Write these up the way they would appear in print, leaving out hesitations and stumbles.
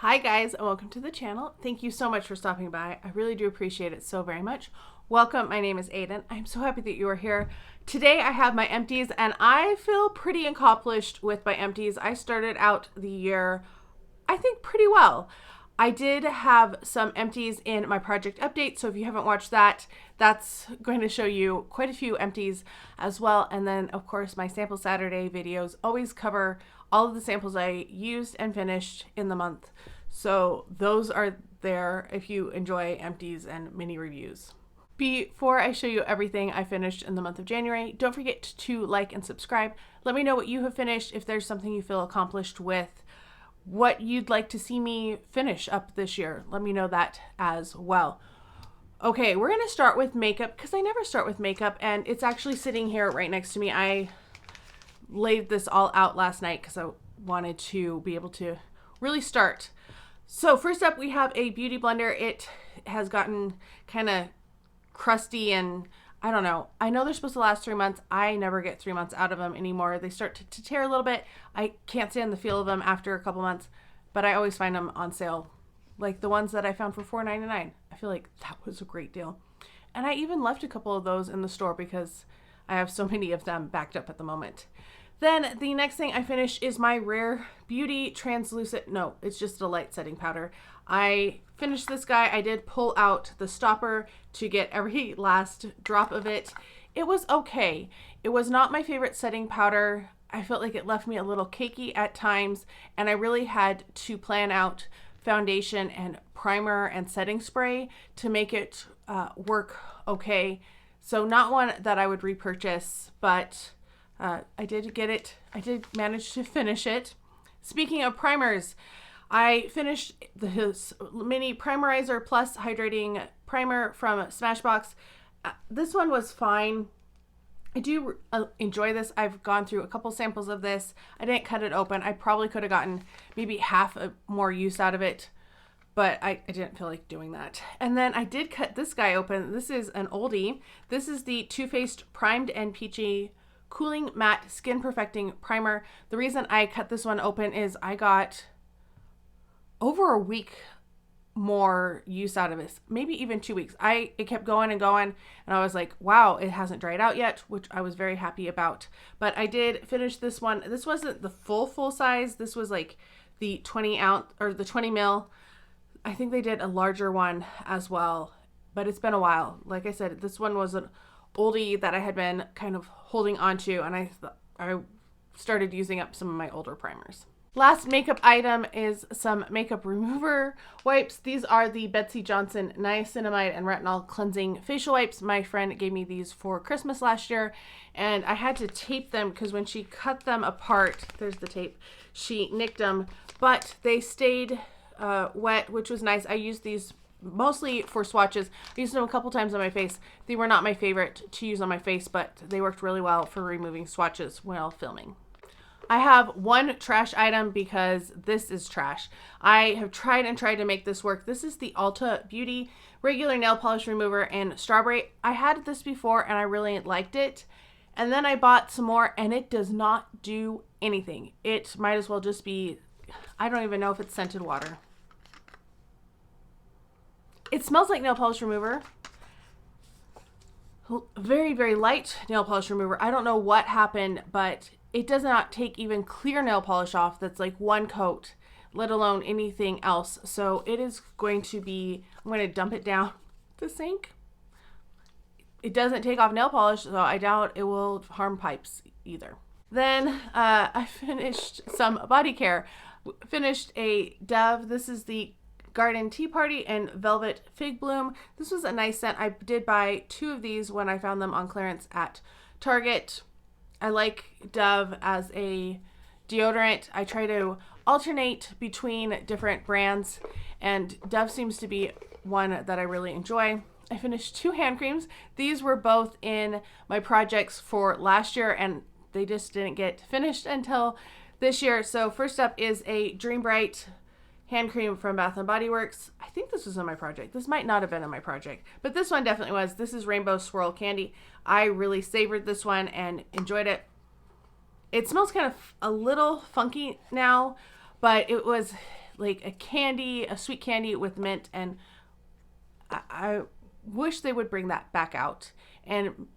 Hi guys, and welcome to the channel. Thank you so much for stopping by. I really do appreciate it so very much. Welcome, my name is Aiden. I'm so happy that you are here. Today I have my empties and I feel pretty accomplished with my empties. I started out the year, I think, pretty well. I did have some empties in my project update, so if you haven't watched that, that's going to show you quite a few empties as well. And then of course my sample Saturday videos always cover all of the samples I used and finished in the month. So those are there if you enjoy empties and mini reviews. Before I show you everything I finished in the month of January, don't forget to like and subscribe. Let me know what you have finished, if there's something you feel accomplished with, what you'd like to see me finish up this year. Let me know that as well. Okay, we're going to start with makeup because I never start with makeup and it's actually sitting here right next to me. I laid this all out last night because I wanted to be able to really start. So first up we have a beauty blender. It has gotten kind of crusty and I don't know. I know they're supposed to last 3 months. I never get 3 months out of them anymore. They start to tear a little bit. I can't stand the feel of them after a couple months, but I always find them on sale. Like the ones that I found for $4.99. I feel like that was a great deal. And I even left a couple of those in the store because I have so many of them backed up at the moment. Then the next thing I finished is my Rare Beauty translucent, no, it's just a light setting powder. I finished this guy. I did pull out the stopper to get every last drop of it. It was okay. It was not my favorite setting powder. I felt like it left me a little cakey at times, and I really had to plan out foundation and primer and setting spray to make it work okay. So not one that I would repurchase, but I did get it. I did manage to finish it. Speaking of primers, I finished this mini primerizer plus hydrating primer from Smashbox. This one was fine. I do enjoy this. I've gone through a couple samples of this. I didn't cut it open. I probably could have gotten maybe half more use out of it, but I didn't feel like doing that. And then I did cut this guy open. This is an oldie. This is the Too Faced Primed and Peachy Cooling Matte Skin Perfecting Primer. The reason I cut this one open is I got over a week more use out of this, maybe even 2 weeks. It kept going and going, and I was like, wow, it hasn't dried out yet, which I was very happy about. But I did finish this one. This wasn't the full size. This was like the 20 ounce or the 20 mil. I think they did a larger one as well, but it's been a while. Like I said, this one was an oldie that I had been kind of holding on to, and I started using up some of my older primers. Last makeup item is some makeup remover wipes. These are the Betsy Johnson Niacinamide and Retinol Cleansing Facial Wipes. My friend gave me these for Christmas last year, and I had to tape them because when she cut them apart, there's the tape, she nicked them, but they stayed wet, which was nice. I used these mostly for swatches. I used them a couple times on my face. They were not my favorite to use on my face, but they worked really well for removing swatches while filming. I have one trash item because this is trash. I have tried and tried to make this work. This is the Ulta Beauty Regular Nail Polish Remover in Strawberry. I had this before and I really liked it. And then I bought some more and it does not do anything. It might as well just be, I don't even know if it's scented water. It smells like nail polish remover. Very, very light nail polish remover. I don't know what happened, but it does not take even clear nail polish off that's like one coat, let alone anything else. So it is going to be, I'm going to dump it down the sink. It doesn't take off nail polish, so I doubt it will harm pipes either. Then I finished some body care. Finished a Dove. This is the Garden Tea Party and Velvet Fig Bloom. This was a nice scent. I did buy 2 of these when I found them on clearance at Target. I like Dove as a deodorant. I try to alternate between different brands, and Dove seems to be one that I really enjoy. I finished 2 hand creams. These were both in my projects for last year, and they just didn't get finished until this year. So first up is a Dream Bright hand cream from Bath & Body Works. I think this was in my project. This might not have been in my project, but this one definitely was. This is Rainbow Swirl Candy. I really savored this one and enjoyed it. It smells kind of a little funky now, but it was like a sweet candy with mint, and I wish they would bring that back out. And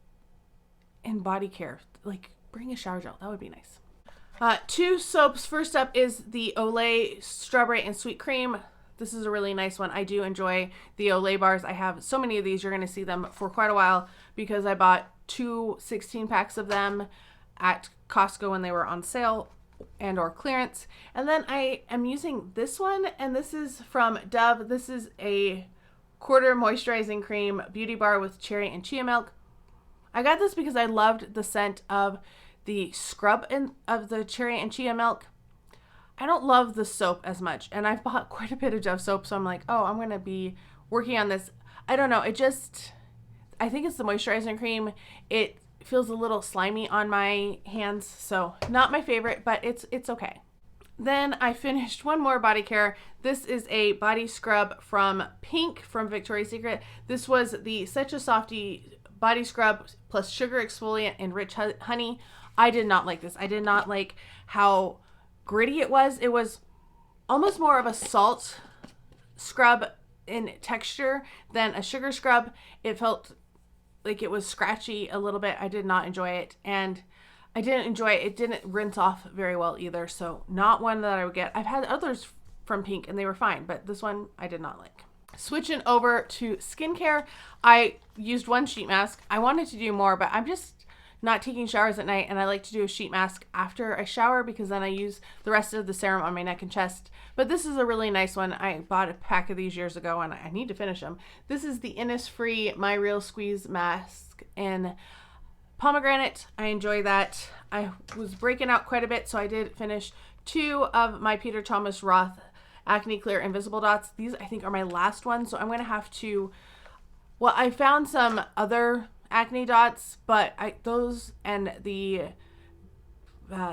in body care, like bring a shower gel. That would be nice. 2 soaps. First up is the Olay Strawberry and Sweet Cream. This is a really nice one. I do enjoy the Olay bars. I have so many of these. You're going to see them for quite a while because I bought 2 16-packs of them at Costco when they were on sale and or clearance. And then I am using this one, and this is from Dove. This is a quarter moisturizing cream beauty bar with cherry and chia milk. I got this because I loved the scent of the scrub of the cherry and chia milk. I don't love the soap as much, and I've bought quite a bit of Dove soap, so I'm like, oh, I'm going to be working on this. I don't know. I think it's the moisturizing cream. It feels a little slimy on my hands, so not my favorite, but it's okay. Then I finished one more body care. This is a body scrub from Pink from Victoria's Secret. This was the Such a Softy body scrub plus sugar exfoliant and rich honey. I did not like this. I did not like how gritty it was. It was almost more of a salt scrub in texture than a sugar scrub. It felt like it was scratchy a little bit. I did not enjoy it, and I didn't enjoy it. It didn't rinse off very well either, so not one that I would get. I've had others from Pink and they were fine, but this one I did not like. Switching over to skincare, I used one sheet mask. I wanted to do more, but I'm just not taking showers at night, and I like to do a sheet mask after I shower because then I use the rest of the serum on my neck and chest. But this is a really nice one. I bought a pack of these years ago, and I need to finish them. This is the Innisfree My Real Squeeze Mask in pomegranate. I enjoy that. I was breaking out quite a bit, so I did finish 2 of my Peter Thomas Roth Acne Clear Invisible Dots. These I think are my last ones, so I'm going to have to, well, I found some other acne dots, but those and the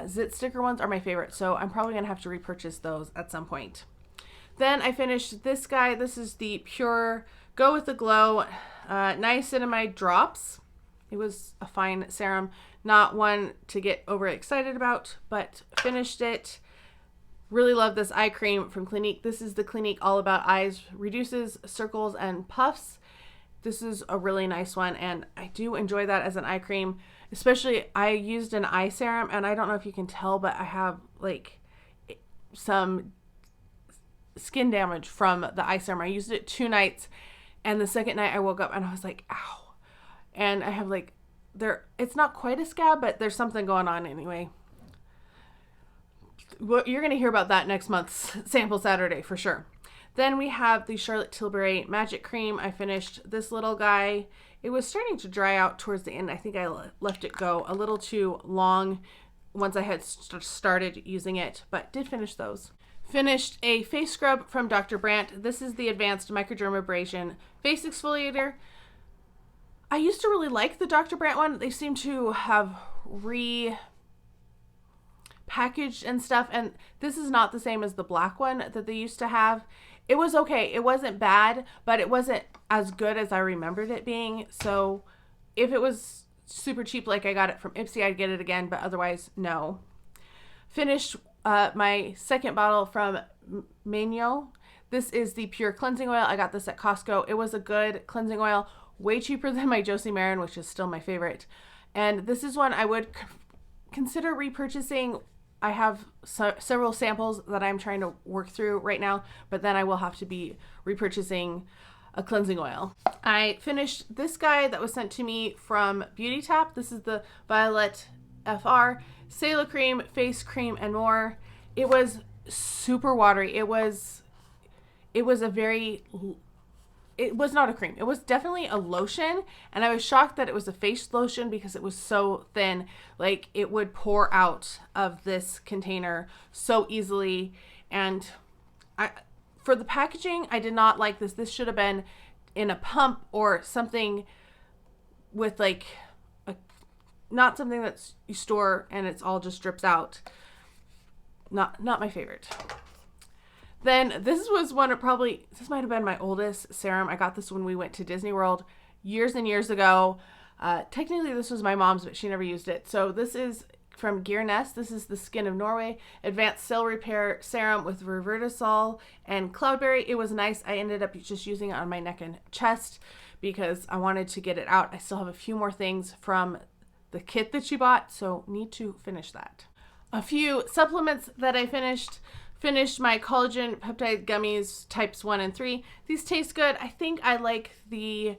zit sticker ones are my favorite, so I'm probably going to have to repurchase those at some point. Then I finished this guy. This is the Pure Go With The Glow Niacinamide Drops. It was a fine serum, not one to get overexcited about, but finished it. Really love this eye cream from Clinique. This is the Clinique All About Eyes. Reduces circles and puffs. This is a really nice one, and I do enjoy that as an eye cream. Especially, I used an eye serum, and I don't know if you can tell, but I have like some skin damage from the eye serum. I used it 2 nights, and the second night I woke up and I was like, ow. And I have like, it's not quite a scab, but there's something going on anyway. Well, you're going to hear about that next month's Sample Saturday for sure. Then we have the Charlotte Tilbury Magic Cream. I finished this little guy. It was starting to dry out towards the end. I think I left it go a little too long once I had started using it, but did finish those. Finished a face scrub from Dr. Brandt. This is the Advanced Microdermabrasion Face Exfoliator. I used to really like the Dr. Brandt one. They seem to have packaged and stuff, and this is not the same as the black one that they used to have. It was okay. It wasn't bad, but it wasn't as good as I remembered it being. So if it was super cheap like I got it from Ipsy, I'd get it again, but otherwise, no. Finished my second bottle from Magnol. This is the Pure Cleansing Oil. I got this at Costco. It was a good cleansing oil, way cheaper than my Josie Maran, which is still my favorite. And this is one I would consider repurchasing. I have several samples that I'm trying to work through right now, but then I will have to be repurchasing a cleansing oil. I finished this guy that was sent to me from Beauty Tap. This is the Violet FR Sela Cream, Face Cream, and More. It was super watery. It was not a cream. It was definitely a lotion, and I was shocked that it was a face lotion because it was so thin. Like, it would pour out of this container so easily, and for the packaging, I did not like this. This should have been in a pump or something with like not something that you store and it's all just drips out. Not my favorite. Then this was one of this might have been my oldest serum. I got this when we went to Disney World years and years ago. Technically this was my mom's, but she never used it. So this is from Gear Nest. This is the Skin of Norway Advanced Cell Repair Serum with Revertisol and Cloudberry. It was nice. I ended up just using it on my neck and chest because I wanted to get it out. I still have a few more things from the kit that she bought, so need to finish that. A few supplements that I finished my collagen peptide gummies types 1 and 3. These taste good. I think I like the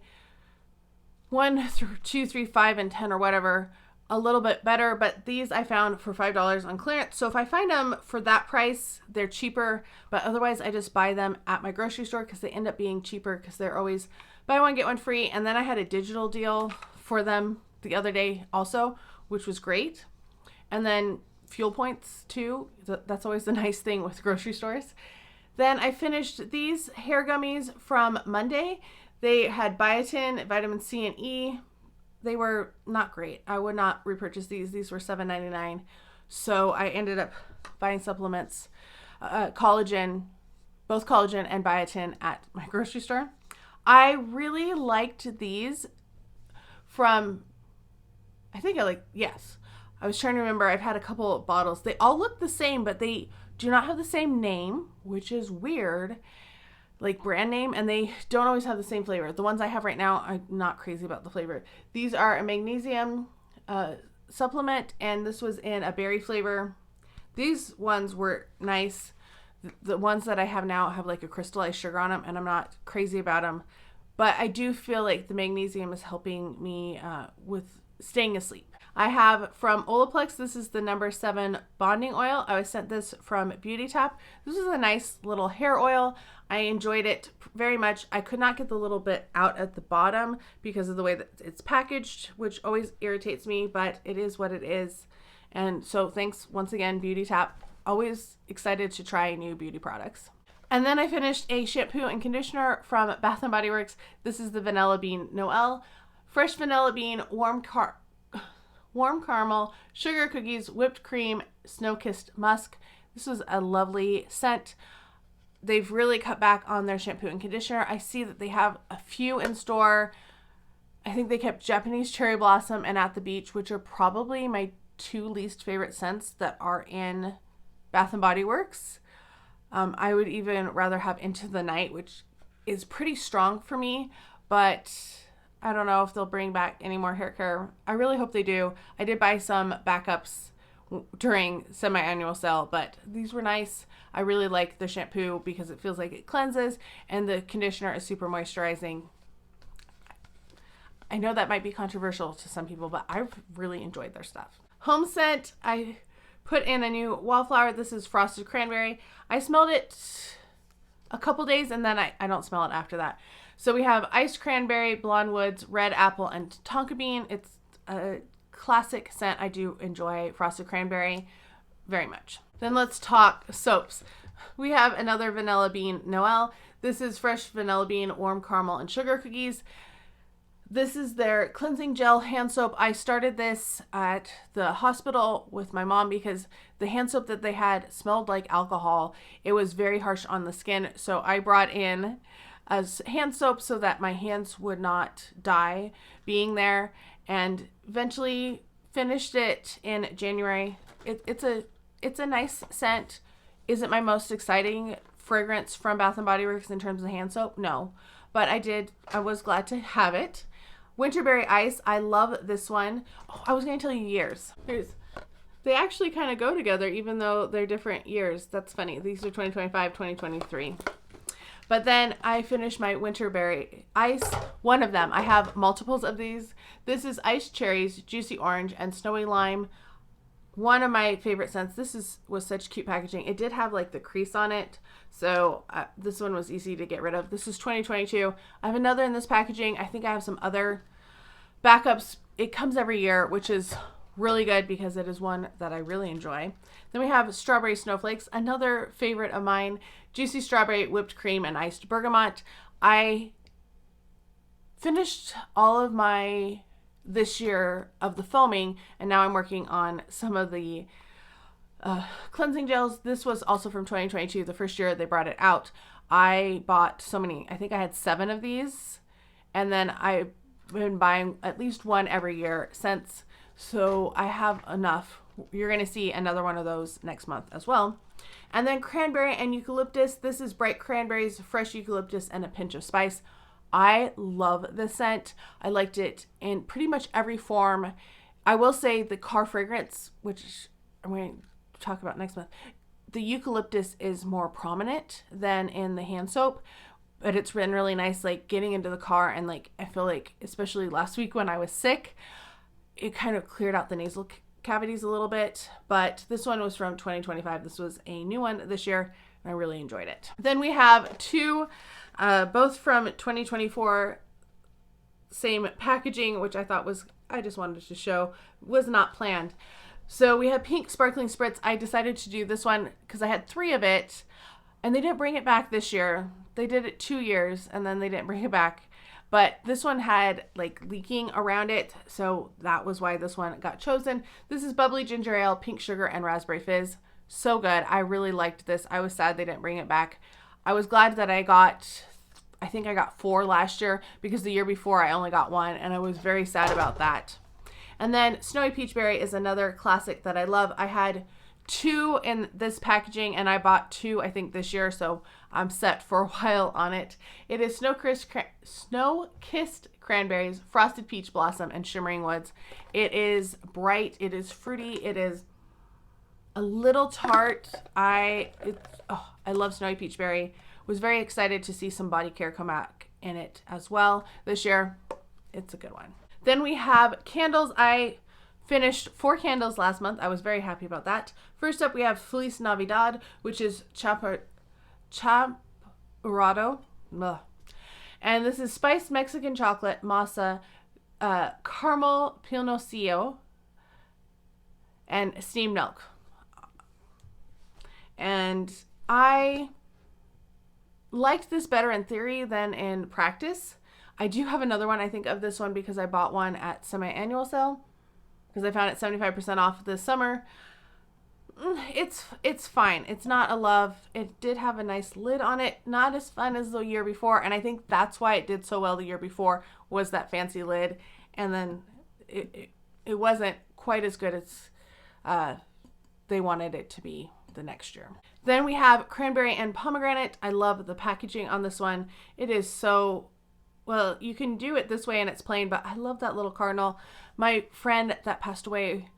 1 through 2, 3, 5, and 10 or whatever a little bit better, but these I found for $5 on clearance. So if I find them for that price, they're cheaper, but otherwise I just buy them at my grocery store because they end up being cheaper because they're always buy one, get one free. And then I had a digital deal for them the other day also, which was great. And then fuel points too. That's always the nice thing with grocery stores. Then I finished these hair gummies from Monday. They had biotin, vitamin C, and E. They were not great. I would not repurchase these. These were $7.99. So I ended up buying supplements, collagen, both collagen and biotin at my grocery store. I really liked these from, I was trying to remember. I've had a couple of bottles. They all look the same, but they do not have the same name, which is weird. Like brand name, and they don't always have the same flavor. The ones I have right now, I'm not crazy about the flavor. These are a magnesium supplement, and this was in a berry flavor. These ones were nice. The ones that I have now have like a crystallized sugar on them, and I'm not crazy about them. But I do feel like the magnesium is helping me with staying asleep. I have from Olaplex, this is the number 7 bonding oil. I was sent this from Beauty Tap. This is a nice little hair oil. I enjoyed it very much. I could not get the little bit out at the bottom because of the way that it's packaged, which always irritates me, but it is what it is. And so thanks once again, Beauty Tap. Always excited to try new beauty products. And then I finished a shampoo and conditioner from Bath & Body Works. This is the Vanilla Bean Noel. Fresh vanilla bean, warm caramel, sugar cookies, whipped cream, snow-kissed musk. This was a lovely scent. They've really cut back on their shampoo and conditioner. I see that they have a few in store. I think they kept Japanese Cherry Blossom and At the Beach, which are probably my 2 least favorite scents that are in Bath & Body Works. I would even rather have Into the Night, which is pretty strong for me, but I don't know if they'll bring back any more hair care. I really hope they do. I did buy some backups during semi-annual sale, but these were nice. I really like the shampoo because it feels like it cleanses, and the conditioner is super moisturizing. I know that might be controversial to some people, but I've really enjoyed their stuff. Home scent, I put in a new wallflower. This is Frosted Cranberry. I smelled it a couple days, and then I don't smell it after that. So we have Iced Cranberry, Blonde Woods, Red Apple, and Tonka Bean. It's a classic scent. I do enjoy Frosted Cranberry very much. Then let's talk soaps. We have another Vanilla Bean Noel. This is Fresh Vanilla Bean, Warm Caramel, and Sugar Cookies. This is their cleansing gel hand soap. I started this at the hospital with my mom because the hand soap that they had smelled like alcohol. It was very harsh on the skin. So I brought in a hand soap so that my hands would not die being there, and eventually finished it in January. It's a nice scent. Is it my most exciting fragrance from Bath & Body Works in terms of hand soap? No, but I was glad to have it. Winterberry Ice, I love this one. Oh, I was going to tell you years. They actually kind of go together even though they're different years. That's funny. These are 2025, 2023. But then I finished my Winterberry Ice, one of them. I have multiples of these. This is Iced Cherries, Juicy Orange, and Snowy Lime. One of my favorite scents. This was such cute packaging. It did have like the crease on it, so this one was easy to get rid of. This is 2022. I have another in this packaging. I think I have some other backups. It comes every year, which is really good because it is one that I really enjoy. Then we have Strawberry Snowflakes, another favorite of mine. Juicy strawberry, whipped cream, and iced bergamot. I finished all of my this year of the foaming, and now I'm working on some of the cleansing gels. This was also from 2022, the first year they brought it out. I bought so many. I think I had 7 of these, and then I've been buying at least one every year since. So I have enough you're going to see another one of those next month as well. And then cranberry and eucalyptus. This is bright cranberries, fresh eucalyptus, and a pinch of spice. I love this scent. I liked it in pretty much every form. I will say the car fragrance, which I'm going to talk about next month, the eucalyptus is more prominent than in the hand soap, but it's been really nice, like getting into the car, and like I feel like, especially last week when I was sick, it kind of cleared out the nasal cavities a little bit. But this one was from 2025. This was a new one this year, and I really enjoyed it. Then we have two, both from 2024, same packaging, which I thought was, I just wanted to show, was not planned. So we have pink sparkling spritz. I decided to do this one because I had 3 of it, and they didn't bring it back this year. They did it 2 years, and then they didn't bring it back. But this one had like leaking around it, so that was why this one got chosen. This is bubbly ginger ale, pink sugar, and raspberry fizz. So good. I really liked this. I was sad they didn't bring it back. I was glad that I think I got 4 last year, because the year before I only got 1, and I was very sad about that. And then Snowy Peach Berry is another classic that I love. I had 2 in this packaging, and I bought 2, I think, this year, so I'm set for a while on it. It is snow-kissed cranberries, frosted peach blossom, and shimmering woods. It is bright. It is fruity. It is a little tart. I love Snowy Peach Berry. Was very excited to see some body care come back in it as well this year. It's a good one. Then we have candles. I finished 4 candles last month. I was very happy about that. First up, we have Feliz Navidad, which is chaparrado. And this is spiced Mexican chocolate, masa, caramel piloncillo, and steamed milk. And I liked this better in theory than in practice. I do have another one. I think of this one because I bought one at semi-annual sale, because I found it 75% off this summer. It's fine. It's not a love. It did have a nice lid on it. Not as fun as the year before, and I think that's why it did so well the year before, was that fancy lid. And then it wasn't quite as good as they wanted it to be the next year. Then we have cranberry and pomegranate. I love the packaging on this one. It is so, well, you can do it this way and it's plain, but I love that little cardinal. My friend that passed away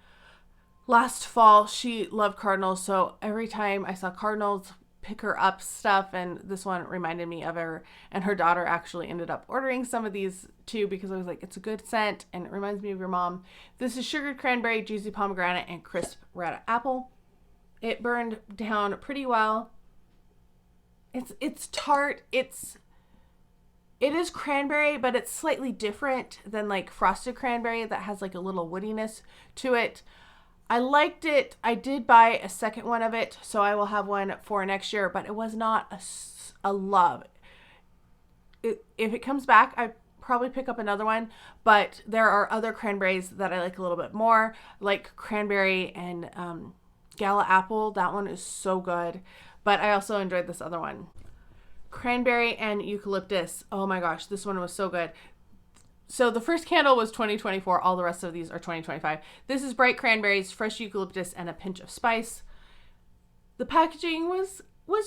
last fall, she loved cardinals, so every time I saw cardinals, pick her up stuff, and this one reminded me of her. And her daughter actually ended up ordering some of these too, because I was like, it's a good scent and it reminds me of your mom. This is sugared cranberry, juicy pomegranate, and crisp red apple. It burned down pretty well. It's tart. It is cranberry, but it's slightly different than like frosted cranberry that has like a little woodiness to it. I liked it. I did buy a second one of it, so I will have one for next year, but it was not a love. If it comes back, I probably pick up another one, but there are other cranberries that I like a little bit more, like cranberry and Gala apple. That one is so good, but I also enjoyed this other one. Cranberry and eucalyptus. Oh my gosh, this one was so good. So the first candle was 2024. All the rest of these are 2025. This is bright cranberries, fresh eucalyptus, and a pinch of spice. The packaging was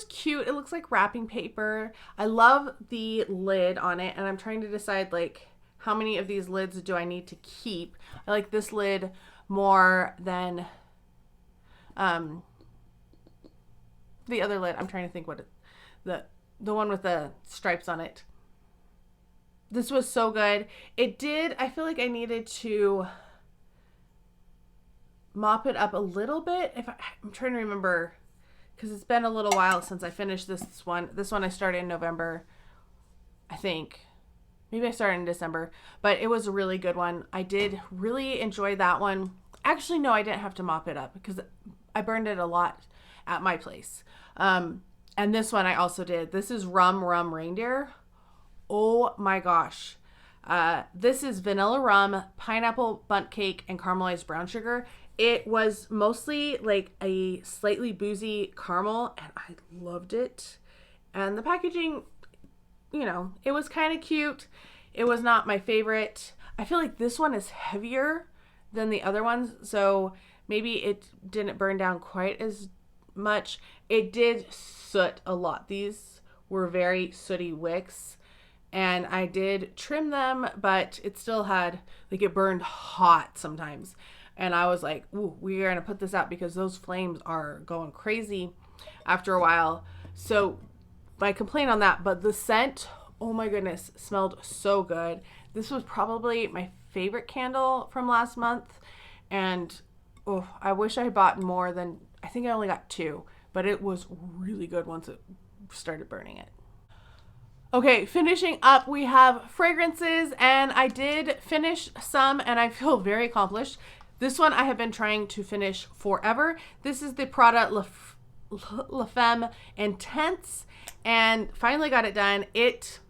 cute. It looks like wrapping paper. I love the lid on it, and I'm trying to decide like how many of these lids do I need to keep. I like this lid more than the other lid. I'm trying to think what the one with the stripes on it. This was so good. I feel like I needed to mop it up a little bit. I'm trying to remember, because it's been a little while since I finished this one. This one I started in November, I think. Maybe I started in December, but it was a really good one. I did really enjoy that one. Actually, no, I didn't have to mop it up because I burned it a lot at my place. And this one I also did. This is Rum Reindeer. Oh my gosh. This is vanilla rum, pineapple bundt cake, and caramelized brown sugar. It was mostly like a slightly boozy caramel, and I loved it. And the packaging, it was kind of cute. It was not my favorite. I feel like this one is heavier than the other ones, so maybe it didn't burn down quite as much. It did soot a lot. These were very sooty wicks, and I did trim them, but it still had, like, it burned hot sometimes. And I was like, ooh, we are going to put this out because those flames are going crazy after a while. So my complaint on that, but the scent, oh my goodness, smelled so good. This was probably my favorite candle from last month. And oh, I wish I had bought more than, I think I only got 2, but it was really good once it started burning it. Okay, finishing up, we have fragrances, and I did finish some, and I feel very accomplished. This one I have been trying to finish forever. This is the Prada La Femme Intense, and finally got it done. It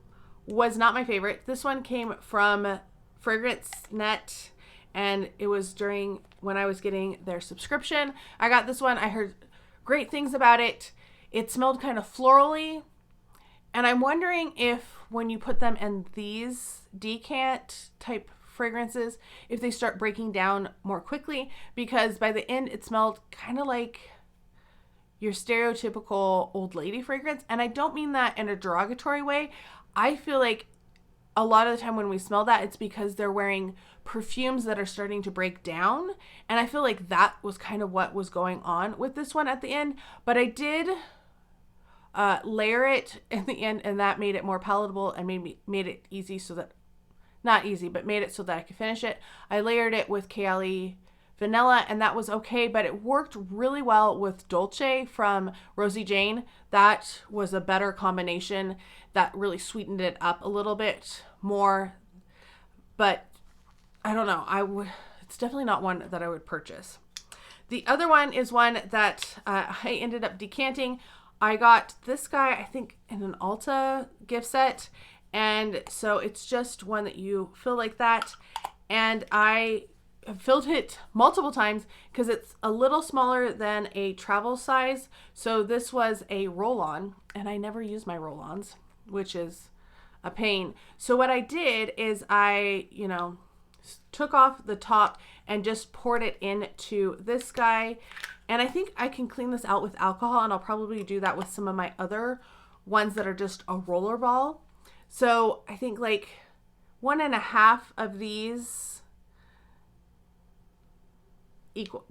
was not my favorite. This one came from Fragrance Net, and it was during when I was getting their subscription. I got this one. I heard great things about it. It smelled kind of florally, and I'm wondering if when you put them in these decant type fragrances, if they start breaking down more quickly, because by the end it smelled kind of like your stereotypical old lady fragrance. And I don't mean that in a derogatory way. I feel like a lot of the time when we smell that, it's because they're wearing perfumes that are starting to break down. And I feel like that was kind of what was going on with this one at the end. But I did layer it in the end, and that made it more palatable and made it easy so that, not easy, but made it so that I could finish it. I layered it with Kayali Vanilla, and that was okay, but it worked really well with Dolce from Rosie Jane. That was a better combination. That really sweetened it up a little bit more, but I don't know. It's definitely not one that I would purchase. The other one is one that I ended up decanting. I got this guy, I think, in an Ulta gift set. And so it's just one that you fill like that. And I have filled it multiple times because it's a little smaller than a travel size. So this was a roll-on, and I never use my roll-ons, which is a pain. So what I did is I, took off the top and just poured it into this guy. And I think I can clean this out with alcohol, and I'll probably do that with some of my other ones that are just a roller ball. So I think like 1.5 of these equal.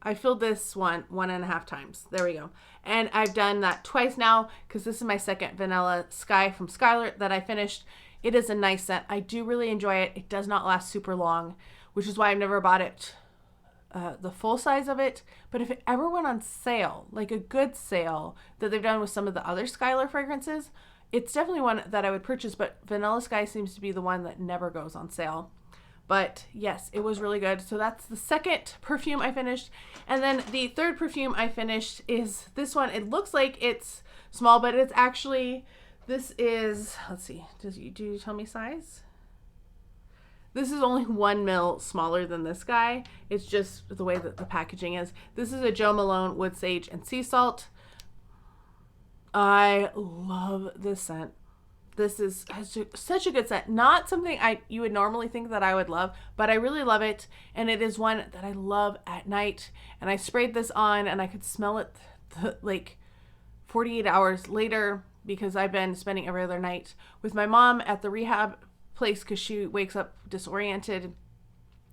I filled this 1.5 times. There we go. And I've done that twice now because this is my second Vanilla Sky from Skylar that I finished. It is a nice scent. I do really enjoy it. It does not last super long, which is why I've never bought it, the full size of it. But if it ever went on sale, like a good sale that they've done with some of the other Skylar fragrances, it's definitely one that I would purchase, but Vanilla Sky seems to be the one that never goes on sale. But yes, it was really good. So that's the second perfume I finished. And then the third perfume I finished is this one. It looks like it's small, but it's actually, this is, let's see, do you tell me size? This is only 1 ml smaller than this guy. It's just the way that the packaging is. This is a Jo Malone Wood Sage and Sea Salt. I love this scent. This has such a good scent. Not something you would normally think that I would love, but I really love it. And it is one that I love at night. And I sprayed this on and I could smell it like 48 hours later because I've been spending every other night with my mom at the rehab place because she wakes up disoriented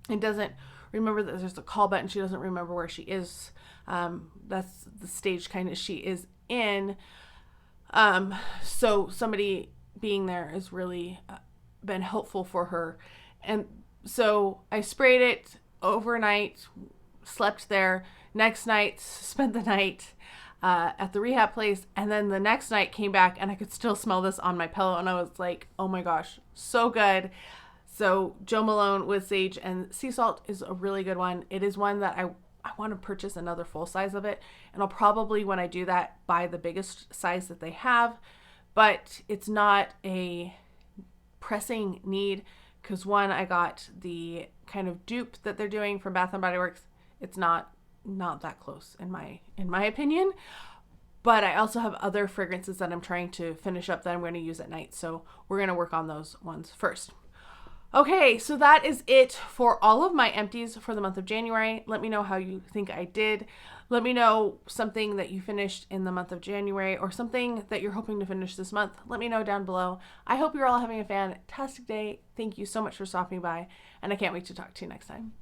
and doesn't remember that there's a call button. She doesn't remember where she is. That's the stage kind of she is in. So somebody being there has really been helpful for her. And so I sprayed it overnight, slept there. Next night, spent the night at the rehab place. And then the next night came back and I could still smell this on my pillow. And I was like, oh my gosh, so good. So Jo Malone with Sage and Sea Salt is a really good one. It is one that I want to purchase another full size of it. And I'll probably, when I do that, buy the biggest size that they have. But it's not a pressing need because one, I got the kind of dupe that they're doing from Bath & Body Works. It's not that close in my opinion. But I also have other fragrances that I'm trying to finish up that I'm going to use at night. So we're going to work on those ones first. Okay, so that is it for all of my empties for the month of January. Let me know how you think I did. Let me know something that you finished in the month of January or something that you're hoping to finish this month. Let me know down below. I hope you're all having a fantastic day. Thank you so much for stopping by, and I can't wait to talk to you next time.